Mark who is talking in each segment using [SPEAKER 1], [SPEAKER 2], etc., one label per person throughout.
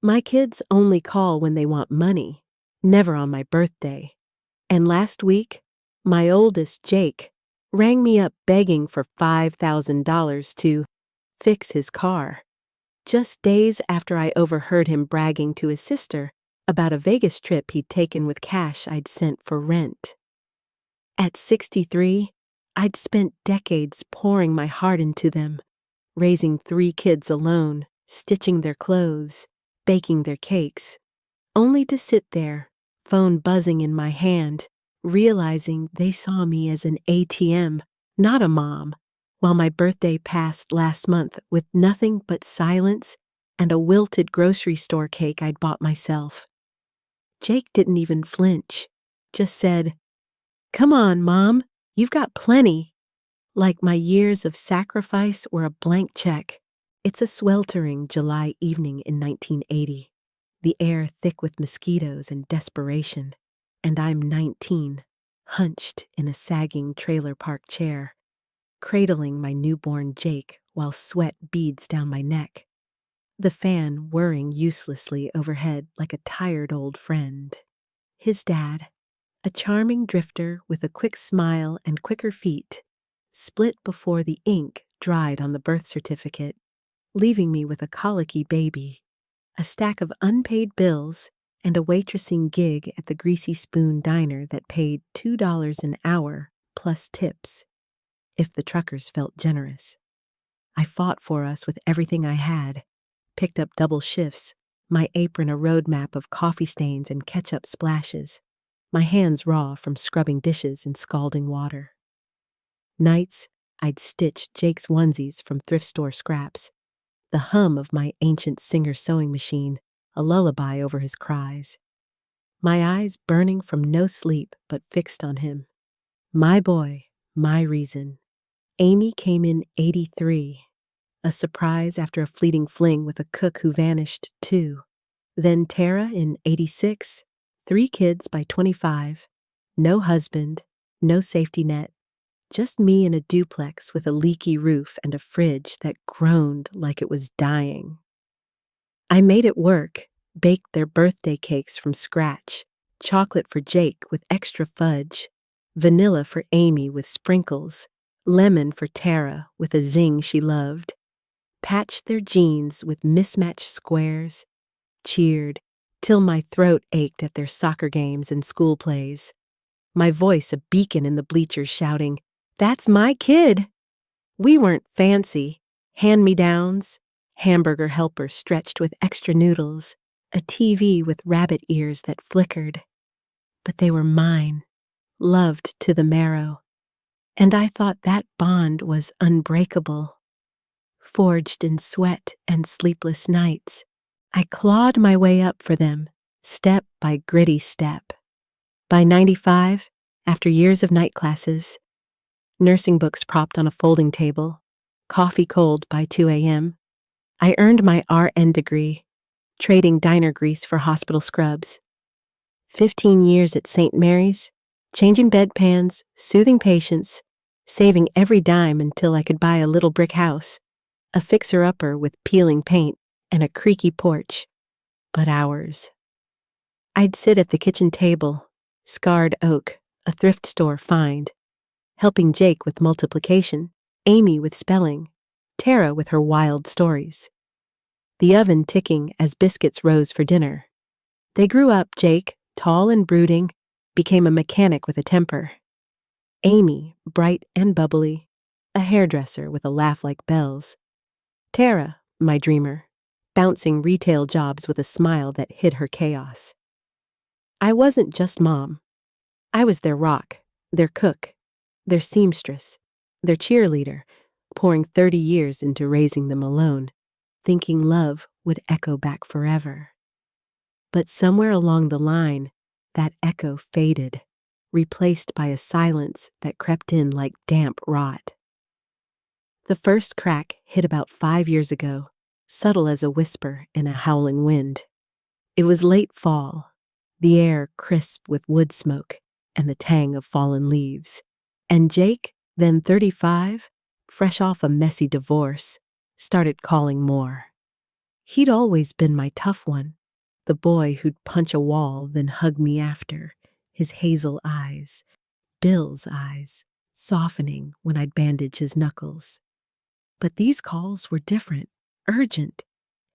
[SPEAKER 1] My kids only call when they want money, never on my birthday. And last week, my oldest, Jake, rang me up begging for $5,000 to fix his car, just days after I overheard him bragging to his sister about a Vegas trip he'd taken with cash I'd sent for rent. At 63, I'd spent decades pouring my heart into them, raising 3 kids alone, stitching their clothes, baking their cakes, only to sit there, phone buzzing in my hand, realizing they saw me as an ATM, not a mom, while my birthday passed last month with nothing but silence and a wilted grocery store cake I'd bought myself. Jake didn't even flinch, just said, "Come on, Mom, you've got plenty." Like my years of sacrifice were a blank check. It's a sweltering July evening in 1980, the air thick with mosquitoes and desperation, and I'm 19, hunched in a sagging trailer park chair, cradling my newborn Jake while sweat beads down my neck, the fan whirring uselessly overhead like a tired old friend. His dad, a charming drifter with a quick smile and quicker feet, split before the ink dried on the birth certificate, leaving me with a colicky baby, a stack of unpaid bills, and a waitressing gig at the Greasy Spoon diner that paid $2 an hour plus tips, if the truckers felt generous. I fought for us with everything I had, picked up double shifts, my apron a roadmap of coffee stains and ketchup splashes, my hands raw from scrubbing dishes in scalding water. Nights, I'd stitch Jake's onesies from thrift store scraps, the hum of my ancient Singer sewing machine, a lullaby over his cries. My eyes burning from no sleep but fixed on him. My boy, my reason. Amy came in 83, a surprise after a fleeting fling with a cook who vanished too. Then Tara in 86, 3 kids by 25, no husband, no safety net, just me in a duplex with a leaky roof and a fridge that groaned like it was dying. I made it work, baked their birthday cakes from scratch, chocolate for Jake with extra fudge, vanilla for Amy with sprinkles, lemon for Tara with a zing she loved, patched their jeans with mismatched squares, cheered till my throat ached at their soccer games and school plays, my voice a beacon in the bleachers shouting, "That's my kid!" We weren't fancy, hand-me-downs, hamburger helpers stretched with extra noodles, a TV with rabbit ears that flickered. But they were mine, loved to the marrow, and I thought that bond was unbreakable. Forged in sweat and sleepless nights, I clawed my way up for them, step by gritty step. By 95, after years of night classes, nursing books propped on a folding table, coffee cold by 2 a.m., I earned my RN degree, trading diner grease for hospital scrubs. 15 years at St. Mary's, changing bedpans, soothing patients, saving every dime until I could buy a little brick house, a fixer-upper with peeling paint and a creaky porch, but ours. I'd sit at the kitchen table, scarred oak, a thrift store find, helping Jake with multiplication, Amy with spelling, Tara with her wild stories. The oven ticking as biscuits rose for dinner. They grew up, Jake, tall and brooding, became a mechanic with a temper. Amy, bright and bubbly, a hairdresser with a laugh like bells. Tara, my dreamer, bouncing retail jobs with a smile that hid her chaos. I wasn't just mom. I was their rock, their cook, their seamstress, their cheerleader, pouring 30 years into raising them alone, thinking love would echo back forever. But somewhere along the line, that echo faded, replaced by a silence that crept in like damp rot. The first crack hit about 5 years ago, subtle as a whisper in a howling wind. It was late fall, the air crisp with wood smoke and the tang of fallen leaves. And Jake, then 35, fresh off a messy divorce, started calling more. He'd always been my tough one, the boy who'd punch a wall then hug me after, his hazel eyes, Bill's eyes, softening when I'd bandage his knuckles. But these calls were different, urgent,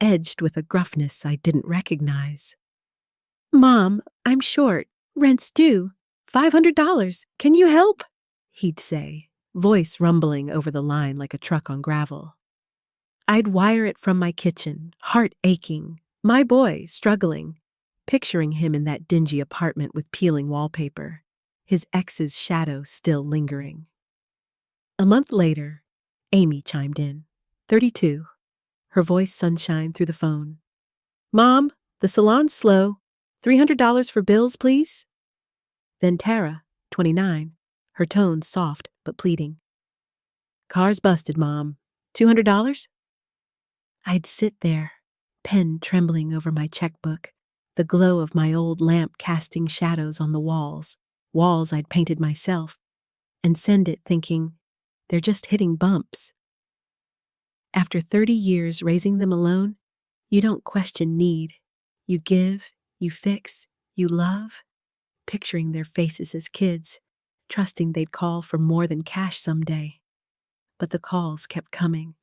[SPEAKER 1] edged with a gruffness I didn't recognize. "Mom, I'm short. Rent's due. $500. Can you help?" he'd say, voice rumbling over the line like a truck on gravel. I'd wire it from my kitchen, heart aching, my boy struggling, picturing him in that dingy apartment with peeling wallpaper, his ex's shadow still lingering. A month later, Amy chimed in, 32, her voice sunshine through the phone. "Mom, the salon's slow. $300 for bills, please?" Then Tara, 29, her tone soft but pleading. "Car's busted, Mom. $200? I'd sit there, pen trembling over my checkbook, the glow of my old lamp casting shadows on the walls I'd painted myself, and send it thinking, they're just hitting bumps. After 30 years raising them alone, you don't question need. You give, you fix, you love, picturing their faces as kids, trusting they'd call for more than cash someday. But the calls kept coming,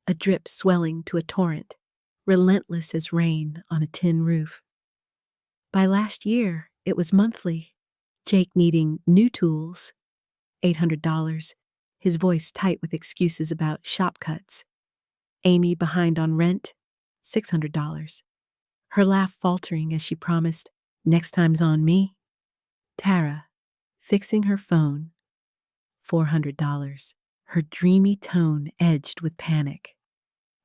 [SPEAKER 1] a drip swelling to a torrent, relentless as rain on a tin roof. By last year, it was monthly. Jake needing new tools, $800, his voice tight with excuses about shop cuts. Amy behind on rent, $600. Her laugh faltering as she promised, "Next time's on me." Tara, fixing her phone, $400, her dreamy tone edged with panic.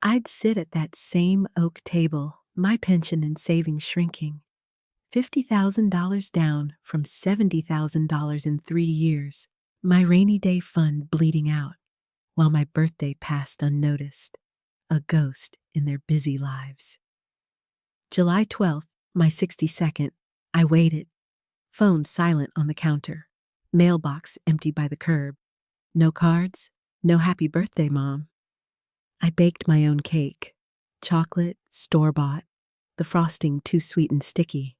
[SPEAKER 1] I'd sit at that same oak table, my pension and savings shrinking, $50,000 down from $70,000 in 3 years, my rainy day fund bleeding out, while my birthday passed unnoticed, a ghost in their busy lives. July 12th, my 62nd, I waited. Phone silent on the counter, mailbox empty by the curb. No cards, no happy birthday, Mom. I baked my own cake, chocolate, store-bought, the frosting too sweet and sticky.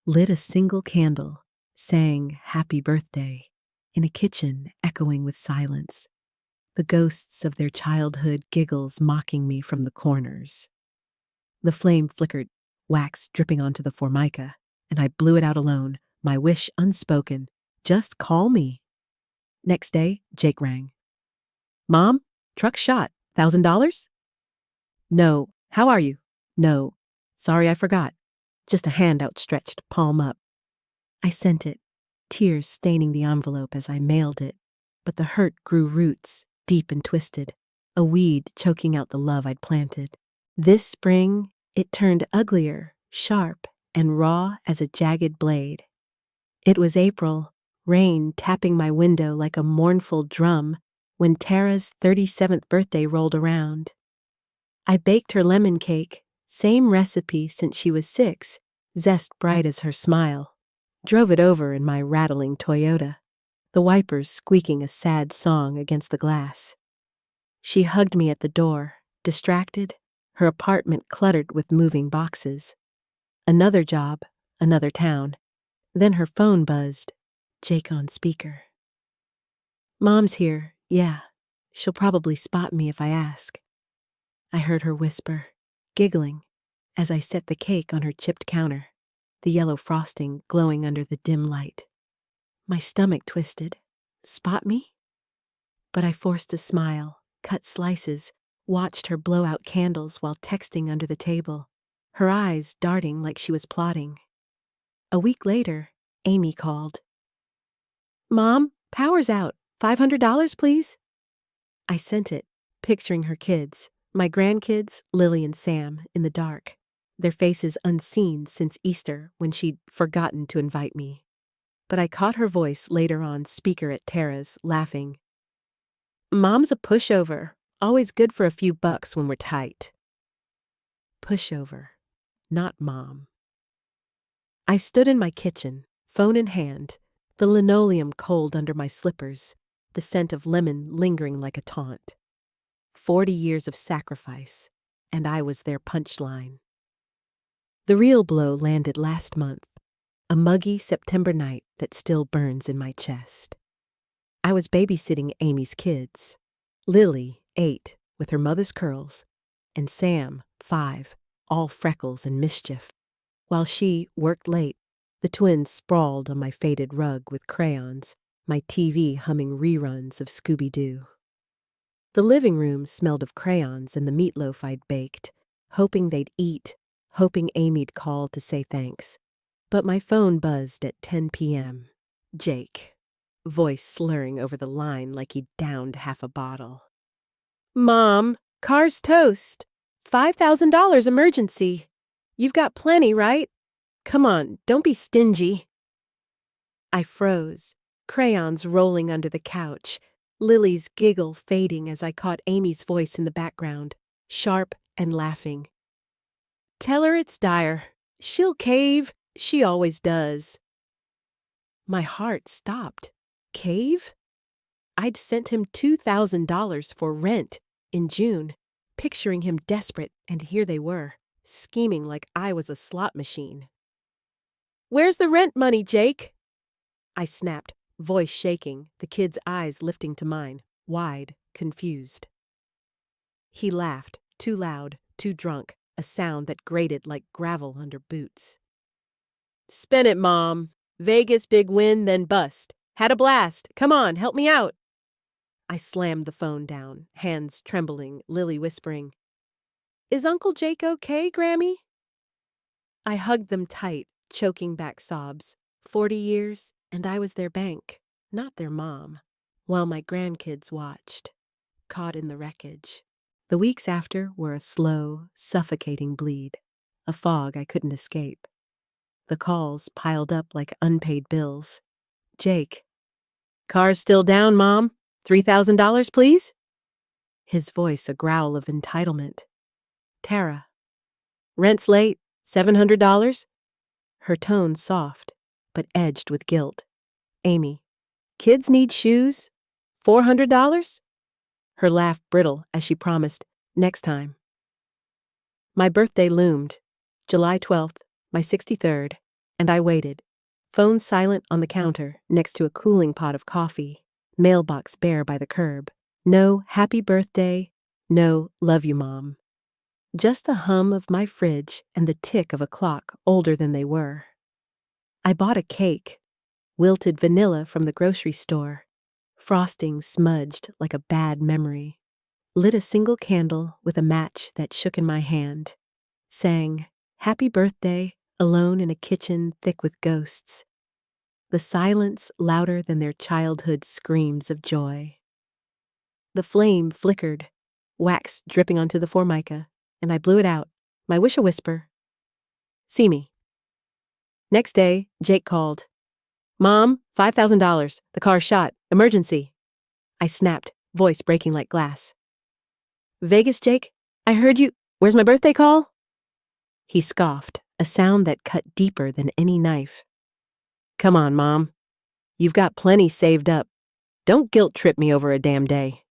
[SPEAKER 1] Lit a single candle, sang happy birthday, in a kitchen echoing with silence, the ghosts of their childhood giggles mocking me from the corners. The flame flickered, wax dripping onto the formica, and I blew it out alone, my wish unspoken, just call me. Next day, Jake rang. "Mom, truck shot, $1,000? No, how are you? No, sorry I forgot. Just a hand outstretched, palm up. I sent it, tears staining the envelope as I mailed it, but the hurt grew roots, deep and twisted, a weed choking out the love I'd planted. This spring, it turned uglier, sharp, and raw as a jagged blade. It was April, rain tapping my window like a mournful drum, when Tara's 37th birthday rolled around. I baked her lemon cake, same recipe since she was 6, zest bright as her smile. Drove it over in my rattling Toyota, the wipers squeaking a sad song against the glass. She hugged me at the door, distracted, her apartment cluttered with moving boxes. Another job, another town. Then her phone buzzed, Jake on speaker. "Mom's here, yeah. She'll probably spot me if I ask." I heard her whisper, giggling, as I set the cake on her chipped counter, the yellow frosting glowing under the dim light. My stomach twisted. Spot me? But I forced a smile, cut slices, watched her blow out candles while texting under the table, her eyes darting like she was plotting. A week later, Amy called. "Mom, power's out. $500, please?" I sent it, picturing her kids, my grandkids, Lily and Sam, in the dark, their faces unseen since Easter when she'd forgotten to invite me. But I caught her voice later on speaker at Tara's, laughing. "Mom's a pushover, always good for a few bucks when we're tight." Pushover, not Mom. I stood in my kitchen, phone in hand, the linoleum cold under my slippers, the scent of lemon lingering like a taunt. 40 years of sacrifice, and I was their punchline. The real blow landed last month, a muggy September night that still burns in my chest. I was babysitting Amy's kids. Lily, 8, with her mother's curls, and Sam, 5, all freckles and mischief. While she worked late, the twins sprawled on my faded rug with crayons, my TV humming reruns of Scooby-Doo. The living room smelled of crayons and the meatloaf I'd baked, hoping they'd eat, hoping Amy'd call to say thanks. But my phone buzzed at 10 p.m. Jake, voice slurring over the line like he'd downed half a bottle. "Mom, car's toast. $5,000 emergency. You've got plenty, right? Come on, don't be stingy." I froze, crayons rolling under the couch, Lily's giggle fading as I caught Amy's voice in the background, sharp and laughing. "Tell her it's dire. She'll cave. She always does." My heart stopped. Cave? I'd sent him $2,000 for rent in June, picturing him desperate, and here they were, scheming like I was a slot machine. "Where's the rent money, Jake?" I snapped, voice shaking, the kid's eyes lifting to mine, wide, confused. He laughed, too loud, too drunk, a sound that grated like gravel under boots. "Spin it, Mom. Vegas big win, then bust. Had a blast. Come on, help me out." I slammed the phone down, hands trembling, Lily whispering, "Is Uncle Jake okay, Grammy?" I hugged them tight, choking back sobs. 40 years, and I was their bank, not their mom, while my grandkids watched, caught in the wreckage. The weeks after were a slow, suffocating bleed, a fog I couldn't escape. The calls piled up like unpaid bills. Jake, "Car's still down, Mom. $3,000, please?" His voice a growl of entitlement. Tara, "Rent's late. $700? Her tone soft, but edged with guilt. Amy, "Kids need shoes. $400? Her laugh brittle as she promised, "Next time." My birthday loomed, July 12th, my 63rd, and I waited, phone silent on the counter next to a cooling pot of coffee, mailbox bare by the curb. No happy birthday, no love you, Mom. Just the hum of my fridge and the tick of a clock older than they were. I bought a cake, wilted vanilla from the grocery store, frosting smudged like a bad memory, lit a single candle with a match that shook in my hand, sang "Happy Birthday" alone in a kitchen thick with ghosts, the silence louder than their childhood screams of joy. The flame flickered, wax dripping onto the formica, and I blew it out, my wish a whisper. "See me." Next day, Jake called. "Mom, $5,000. The car's shot. Emergency." I snapped, voice breaking like glass. "Vegas, Jake? I heard you. Where's my birthday call?" He scoffed, a sound that cut deeper than any knife. "Come on, Mom. You've got plenty saved up. Don't guilt trip me over a damn day."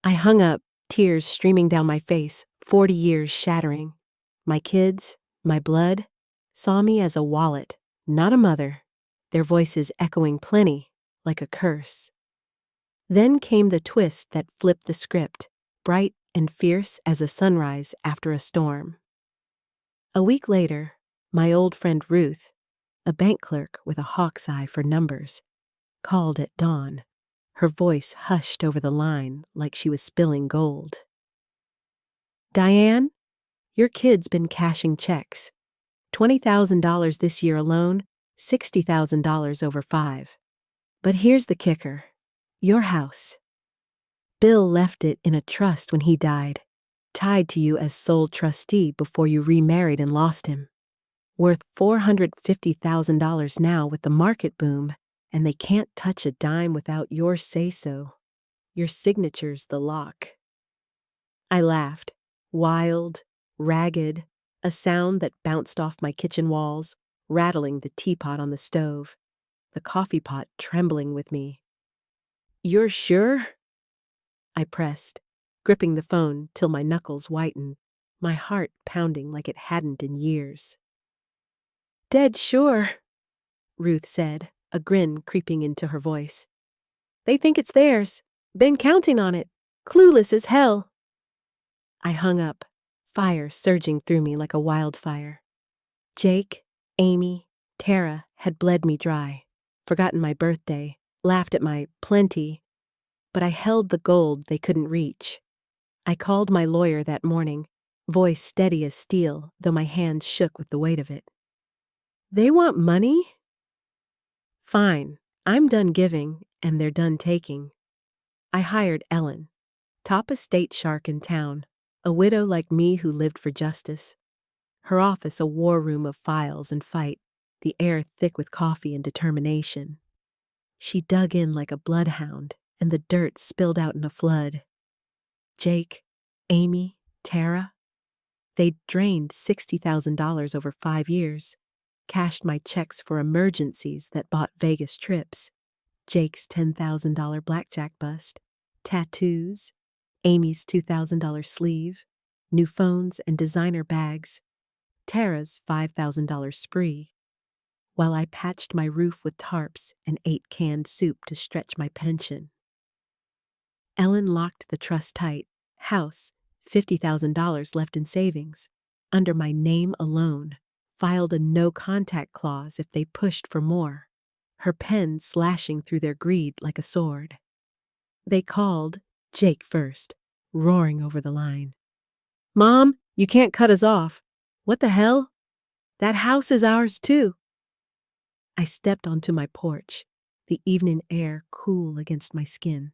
[SPEAKER 1] I hung up, tears streaming down my face, 40 years shattering. My kids, my blood, saw me as a wallet, not a mother, their voices echoing plenty, like a curse. Then came the twist that flipped the script, bright and fierce as a sunrise after a storm. A week later, my old friend Ruth, a bank clerk with a hawk's eye for numbers, called at dawn, her voice hushed over the line like she was spilling gold. "Diane, your kid's been cashing checks. $20,000 this year alone, $60,000 over 5. But here's the kicker. Your house. Bill left it in a trust when he died, tied to you as sole trustee before you remarried and lost him. Worth $450,000 now with the market boom, and they can't touch a dime without your say-so. Your signature's the lock." I laughed, wild, ragged, a sound that bounced off my kitchen walls, rattling the teapot on the stove, the coffee pot trembling with me. "You're sure?" I pressed, gripping the phone till my knuckles whitened. my heart pounding like it hadn't in years. "Dead sure," Ruth said, a grin creeping into her voice. "They think it's theirs. Been counting on it. Clueless as hell." I hung up, fire surging through me like a wildfire. Jake, Amy, Tara had bled me dry, forgotten my birthday, laughed at my plenty, but I held the gold they couldn't reach. I called my lawyer that morning, voice steady as steel, though my hands shook with the weight of it. "They want money?" "Fine, I'm done giving, and they're done taking." I hired Ellen, top estate shark in town, a widow like me who lived for justice. Her office a war room of files and fight, the air thick with coffee and determination. She dug in like a bloodhound, and the dirt spilled out in a flood. Jake, Amy, Tara, they'd drained $60,000 over 5 years, cashed my checks for emergencies that bought Vegas trips, Jake's $10,000 blackjack bust, tattoos, Amy's $2,000 sleeve, new phones and designer bags, Tara's $5,000 spree, while I patched my roof with tarps and ate canned soup to stretch my pension. Ellen locked the trust tight, house, $50,000 left in savings, under my name alone, filed a no-contact clause if they pushed for more, her pen slashing through their greed like a sword. They called, Jake first, roaring over the line. "Mom, you can't cut us off. What the hell? That house is ours too." I stepped onto my porch, the evening air cool against my skin,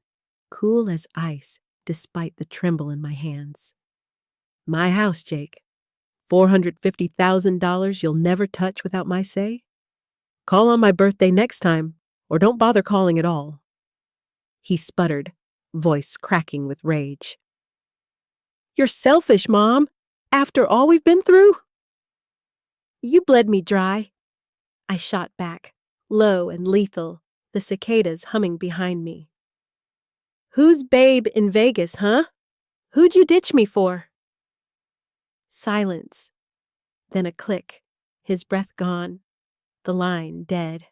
[SPEAKER 1] cool as ice despite the tremble in my hands. "My house, Jake. $450,000 you'll never touch without my say? Call on my birthday next time, or don't bother calling at all." He sputtered, voice cracking with rage. "You're selfish, Mom, after all we've been through." "You bled me dry." I shot back, low and lethal, the cicadas humming behind me. "Who's babe in Vegas, huh? Who'd you ditch me for?" Silence. Then a click, his breath gone, the line dead.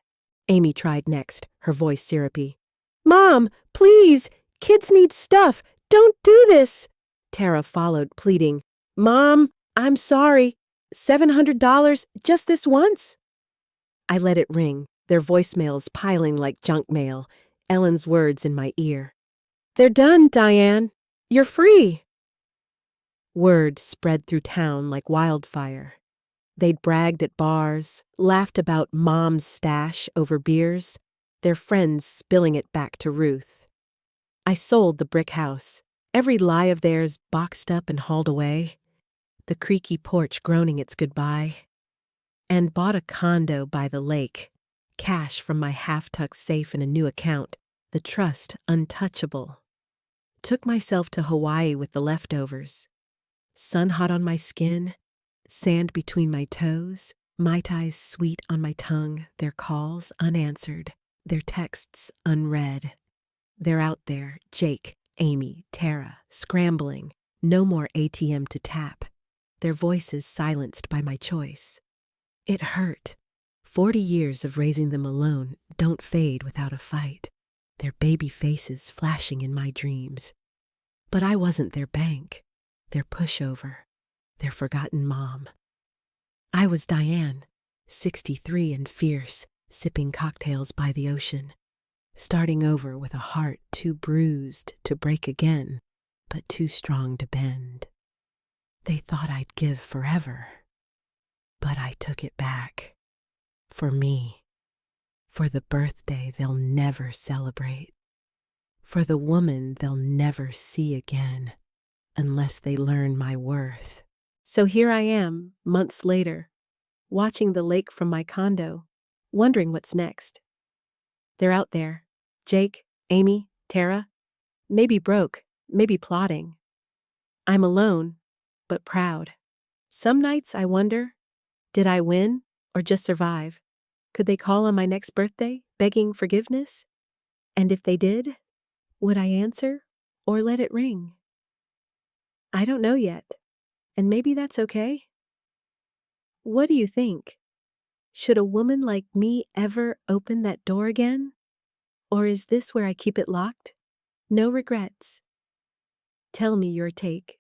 [SPEAKER 1] Amy tried next, her voice syrupy. "Mom, please! Kids need stuff! Don't do this!" Tara followed, pleading. "Mom, I'm sorry. $700 just this once?" I let it ring, their voicemails piling like junk mail, Ellen's words in my ear. "They're done, Diane. You're free." Word spread through town like wildfire. They'd bragged at bars, laughed about Mom's stash over beers, their friends spilling it back to Ruth. I sold the brick house, every lie of theirs boxed up and hauled away, the creaky porch groaning its goodbye, and bought a condo by the lake, cash from my half-tucked safe in a new account, the trust untouchable. Took myself to Hawaii with the leftovers. Sun hot on my skin, sand between my toes, Mai Tais sweet on my tongue, their calls unanswered, their texts unread. They're out there, Jake, Amy, Tara, scrambling, no more ATM to tap, their voices silenced by my choice. It hurt. 40 years of raising them alone don't fade without a fight, their baby faces flashing in my dreams. But I wasn't their bank, their pushover, their forgotten mom. I was Diane, 63 and fierce, sipping cocktails by the ocean, starting over with a heart too bruised to break again, but too strong to bend. They thought I'd give forever, but I took it back. For me, for the birthday they'll never celebrate, for the woman they'll never see again unless they learn my worth. So here I am, months later, watching the lake from my condo, wondering what's next. They're out there, Jake, Amy, Tara, maybe broke, maybe plotting. I'm alone, but proud. Some nights I wonder, did I win or just survive? Could they call on my next birthday, begging forgiveness? And if they did, would I answer or let it ring? I don't know yet. and maybe that's okay. What do you think? Should a woman like me ever open that door again? Or is this where I keep it locked? No regrets. Tell me your take.